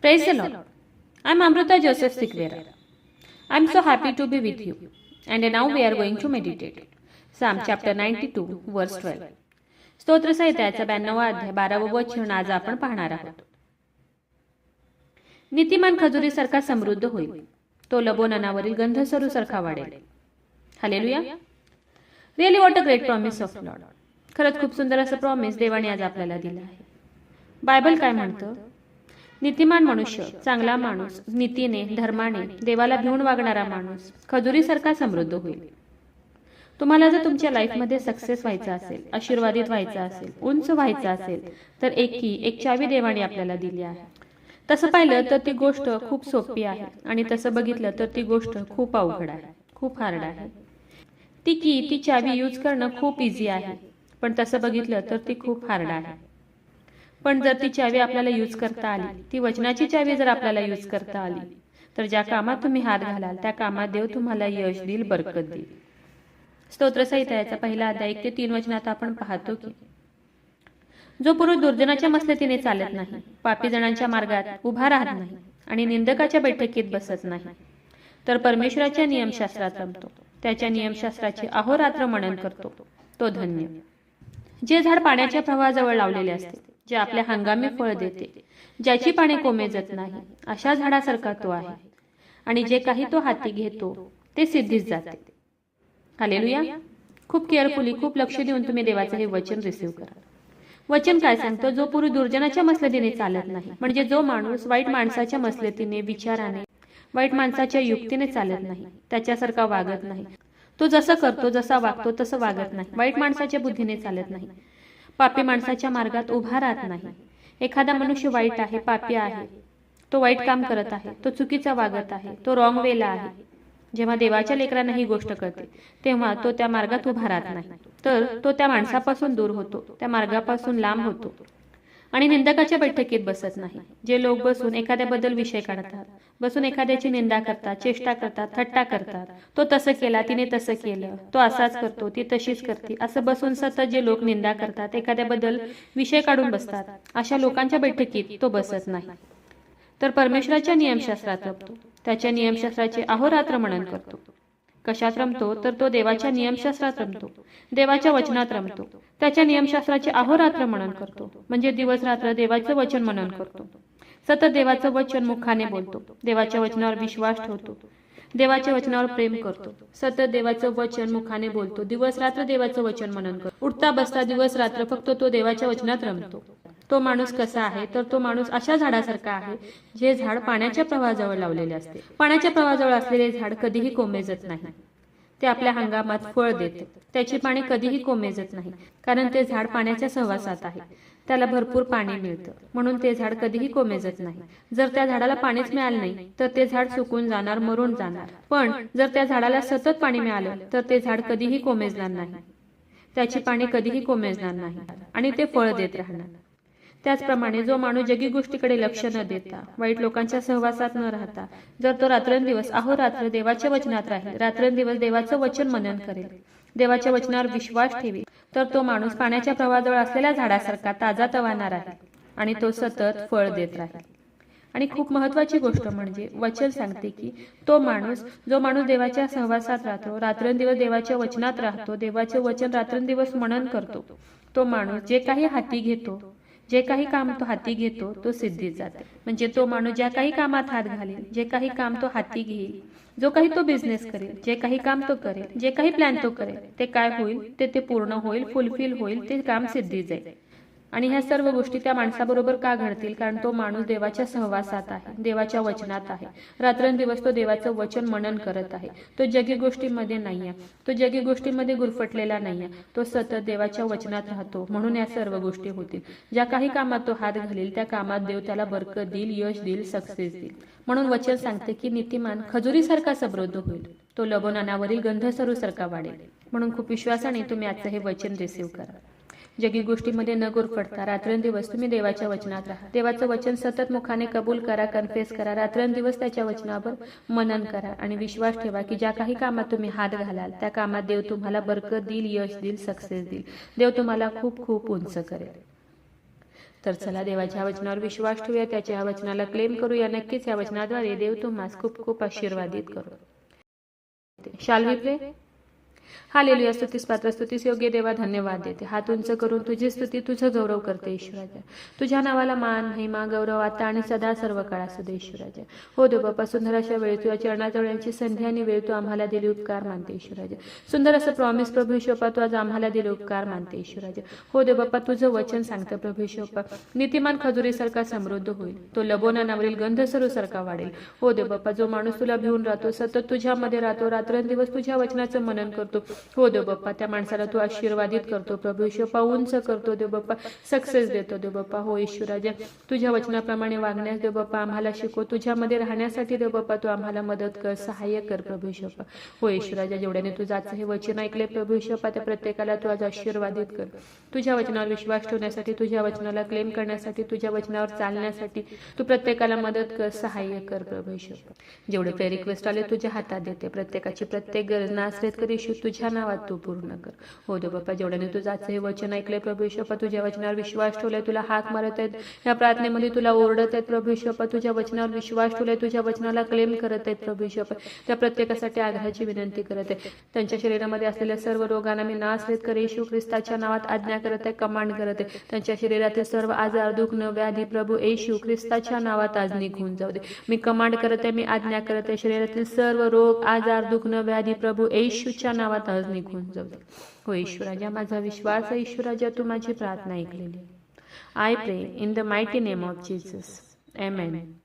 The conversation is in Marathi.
Praise the Lord. I'm Amrita Joseph Sikvera. I'm so happy to be with you. And now we are going to meditate. Psalm chapter 92, verse 12. स्तोत्र संहितेचा 92वा अध्याय 12व वचन आज आपण पाहणार आहोत. नीतिमान खजुरीसारखा समृद्ध होईल. तो लबोननावरील गंधसरूसारखा वाढेल. Hallelujah. Really what a great promise of Lord. खरंच खूप सुंदर असं प्रॉमिस देवाने आज आपल्याला दिलं आहे. बायबल काय म्हणतं? नीतिमान मनुष्य, चांगला माणूस, नीतीने, धर्माने, देवाला भिवून वागणारा माणूस खजुरीसारखा समृद्ध होईल. तुम्हाला जर तुमच्या लाईफमध्ये सक्सेस व्हायचा असेल, आशीर्वादित व्हायचा असेल, उंच व्हायचं असेल, तर एक चावी देवाने आपल्याला दिली आहे. तसं पाहिलं तर ती गोष्ट खूप सोपी आहे आणि तसं बघितलं तर ती गोष्ट खूप अवघड आहे, खूप हार्ड आहे. ती चावी यूज करणं खूप इझी आहे, पण तसं बघितलं तर ती खूप हार्ड आहे. पण जर ती चावी आपल्याला यूज करता आली, ती वचनाची चावी जर आपल्याला यूज करता आली, तर ज्या कामात तुम्ही हात घालाल त्या कामात देव तुम्हाला यश देईल, बरकत देईल. स्तोत्र संहितेचा पहिला अध्याय 1 ते 3 वचनात आपण पाहतो की जो पुरुष दुर्जनाच्या मसलतीने चालत नाही, पापी जणांच्या मार्गात उभा राहत नाही आणि निंदकाच्या बैठकीत बसत नाही, तर परमेश्वराच्या नियमशास्त्रात रमतो, त्याच्या नियमशास्त्राचे अहोरात्र मनन करतो, तो धन्य. जे झाड पाण्याच्या प्रवाहाजवळ लावलेले असते, जे आपल्या हंगामी फळ देते, ज्याची पाने कोमेजत नाही, अशा झाडासारखा तो आहे. आणि जे काही तो हाती घेतो ते सिद्धीस जाते. हालेलुया. खूप केअरफुली, खूप लक्ष देऊन तुम्ही देवाचं हे वचन रिसीव्ह करा. वचन काय सांगतं? जो पुरुष दुर्जनाच्या मसलतीने चालत नाही, म्हणजे जो माणूस वाईट माणसाच्या मसलतीने, विचाराने, वाईट माणसाच्या युक्तीने चालत नाही, त्याच्यासारखा वागत नाही, तो जसं करतो, जसा वागतो तसं वागत नाही, वाईट माणसाच्या बुद्धीने चालत नाही, पापी माणसाच्या मार्गात उभा राहत नाही. एखादा मनुष्य वाईट आहे, पापी आहे, तो वाईट काम करत आहे, तो चुकीचा वागत आहे, तो रॉंग वेला आहे. जेव्हा देवाच्या लेकरांना ही गोष्ट कळते तेव्हा तो त्या मार्गात उभा राहत नाही, तर तो त्या माणसापासून दूर होतो, त्या मार्गापासून लांब होतो आणि निंदकाच्या बैठकीत बसत नाही. जे लोक बसून एखाद्याबद्दल विषय काढतात, बसून एखाद्याची निंदा करतात, चेष्टा करतात, थट्टा करतात, तो तसं केला, तिने तसं केलं, तो असाच करतो, ती तशीच करते, असं बसून सतत जे लोक निंदा करतात, एखाद्याबद्दल विषय काढून बसतात, अशा लोकांच्या बैठकीत तो बसत नाही, तर परमेश्वराच्या नियमशास्त्रात रमतो, त्याच्या नियमशास्त्राचे अहोरात्र मनन करतो. कशात रमतो? तर तो देवाच्या नियमशास्त्रात रमतो, देवाच्या वचनात रमतो, त्याच्या नियमशास्त्राचे अहोरात्र मनन करतो, म्हणजे दिवस रात्र देवाचं वचन मनन करतो, सतत देवाचं वचन मुखाने बोलतो, देवाच्या वचनावर विश्वास ठेवतो, देवाच्या वचनावर प्रेम करतो, सतत देवाचं वचन मुखाने बोलतो, दिवस रात्र देवाचं वचन मनन करतो, उठता बसता दिवस रात्र फक्त तो देवाच्या वचनात रमतो. तो माणूस कसा आहे? तर तो माणूस अशा झाडासारखा आहे, जे झाड पाण्याच्या प्रवाहाजवळ लावलेले असते. पाण्याच्या प्रवाहाजवळ असलेले झाड कधीही कोमेजत नाही, ते आपल्या हंगामात फळ देते, त्याची पाने कधीही कोमेजत नाही, कारण ते झाड पाण्याच्या सहवासात आहे, त्याला भरपूर पाणी मिळतं, म्हणून ते झाड कधीही कोमेजत नाही. जर त्या झाडाला पाणीच मिळालं नाही तर ते झाड सुकून जाणार, मरून जाणार. पण जर त्या झाडाला सतत पाणी मिळालं तर ते झाड कधीही कोमेजणार नाही, त्याची पाने कधीही कोमेजणार नाही आणि ते फळ देत राहणार. त्याचप्रमाणे जो माणूस जगी गोष्टीकडे लक्ष न देता, वाईट लोकांच्या सहवासात न राहता, जर तो रात्रंदिवस अहोरात्र देवाच्या वचनात राहील, रात्रंदिवस देवाचं वचन मनन करेल, देवाच्या वचनावर विश्वास ठेवेल, तर तो माणूस पाण्याच्या प्रवाहाजवळ असलेल्या झाडासारखा ताजा तवाना राहील आणि तो सतत फळ देत राहील. आणि खूप महत्वाची गोष्ट म्हणजे वचन सांगते की जो माणूस देवाच्या सहवासात राहतो, रात्रंदिवस देवाच्या वचनात राहतो, देवाचे वचन रात्रंदिवस मनन करतो, तो माणूस जे काही हाती घेतो, जे काही काम तो हाती घेतो तो सिद्धीत जाते. म्हणजे तो माणूस ज्या काही कामात हात घालेल, जे काही काम तो हाती घेईल, जो काही तो बिझनेस करेल, जे काही काम तो करेल, जे काही प्लॅन तो करेल, ते काय होईल? ते पूर्ण होईल, फुलफिल होईल, ते काम सिद्धीत जाईल. आणि ह्या सर्व गोष्टी त्या माणसाबरोबर का घडतील? कारण तो माणूस देवाच्या सहवासात आहे, देवाच्या वचनात आहे, रात्रंदिवस तो देवाचं वचन मनन करत आहे, तो जगी गोष्टीमध्ये नाहीये, तो जगी गोष्टीमध्ये गुरफटलेला नाहीये, तो सतत देवाच्या वचनात राहतो, म्हणून या सर्व गोष्टी होतील. ज्या काही कामात तो हात घालेल त्या कामात देव त्याला बरकत देईल, यश देईल, सक्सेस देईल. म्हणून वचन सांगते की नीतिमान खजुरीसारखा समृद्ध होईल, तो लबोननावरील गंधसरूसारखा वाढेल. म्हणून खूप विश्वासाने तुम्ही आजचं हे वचन रिसीव्ह करा. जगी गोष्टीमध्ये न गुरफटता रात्रंदिवस तुम्ही देवाच्या वचनात राहा, देवाचं वचन सतत मुखाने कबूल करा, कन्फेस करा, रात्रंदिवस त्याच्या वचनावर मनन करा आणि विश्वास ठेवा की ज्या काही कामात तुम्ही हात घालाल त्या कामात देव तुम्हाला बरकत देईल, यश देईल, सक्सेस देईल. देव तुम्हाला खूप खूप उंच करेल. तर चला देवाच्या वचनावर विश्वास ठेवूया, त्याच्या या वचनाला क्लेम करूया. नक्कीच या वचनाद्वारे देव तुम्हाला खूप खूप आशीर्वादित करू. शाल वी प्रे? हालेलुया. स्तुतीस पात्र, स्तुतीस योग्य देवा, धन्यवाद देते. हात उंच करून तुझी स्तुती, तुझं गौरव करते ईश्वराच्या. तुझ्या नावाला मान, महिमा, गौरव आता आणि सदा सर्व काळ असू दे ईश्वराच्या. हो देव बाप्पा, सुंदर अशा वेळी तुझ्या चरणाजवळ यांची संधी आणि वेळ तू आम्हाला दिली उपकार मानते ईश्वराच्या. सुंदर असं प्रॉमिस प्रभू ईश्वपा तू आज आम्हाला दिले उपकार मानते ईश्वराच्या. हो देव बाप्पा, तुझं वचन सांगतं प्रभू ईश्वपा, नीतिमान खजुरीसारखा समृद्ध होईल, तो लबोनावरील गंधसरूसारखा वाढेल. हो देव बाप्पा, जो माणूस तुला भिवून राहतो, सतत तुझ्यामध्ये राहतो, रात्रंदिवस तुझ्या वचनाचं मनन करतो, हो देव बाप्पा, त्या माणसाला तू आशीर्वादित करतो प्रभू ईश्वपा, उंच करतो देव बाप्पा, सक्सेस देतो देव बाप्पा. हो ईश्वराजा, तुझ्या वचनाप्रमाणे वागण्यास देव बाप्पा आम्हाला शिकव, तुझ्यामध्ये राहण्यासाठी देव बाप्पा तू आम्हाला मदत कर, सहाय्य कर प्रभू ईश्वपा. हो ईश्वराजा, जेवढ्याने तुझं आजचं हे वचन ऐकले प्रभू ईश्वपा, त्या प्रत्येकाला तू आज आशीर्वादित कर. तुझ्या वचनावर विश्वास ठेवण्यासाठी, तुझ्या वचनाला क्लेम करण्यासाठी, तुझ्या वचनावर चालण्यासाठी तू प्रत्येकाला मदत कर, सहाय्य कर प्रभू ईश्वपा. जेवढे प्रेयर रिक्वेस्ट आले तुझ्या हातात देते, प्रत्येकाची प्रत्येक गरज नासरेत कर येशू, तुझ्या नावात तू पूर्ण कर. हो देव बाप्पा, जेवढ्याने तुझं आजचं हे वचन ऐकलंय प्रभू ईश्वपा, तुझ्या वचनावर विश्वास ठेवलाय, तुला हाक मारत आहेत, या प्रार्थनेमध्ये तुला ओरडत आहेत प्रभू ईश्वपा, तुझ्या वचनावर विश्वास ठेवलाय, तुझ्या वचनाला क्लेम करत आहेत प्रभू ईश्वपा, त्या प्रत्येकासाठी आग्रहाची विनंती करत आहे. त्यांच्या शरीरामध्ये असलेल्या सर्व रोगांना मी नासरेत कर येशू ख्रिस्ताच्या नावात आज्ञा करत आहे, कमांड करत आहे. त्यांच्या शरीरातील सर्व आजार, दुःख, व्याधी प्रभू येशू ख्रिस्ताच्या नावात आज निघून जाऊ दे. मी कमांड करत आहे, मी आज्ञा करत आहे, शरीरातील सर्व रोग, आजार, दुःख, व्याधी प्रभू येशूच्या नावात आज निघून जाऊ दे. हो ईश्वराजा, माझा विश्वास आहे ईश्वराजा, तू माझी प्रार्थना ऐकलेली. आय प्रे in the mighty name of Jesus. Amen.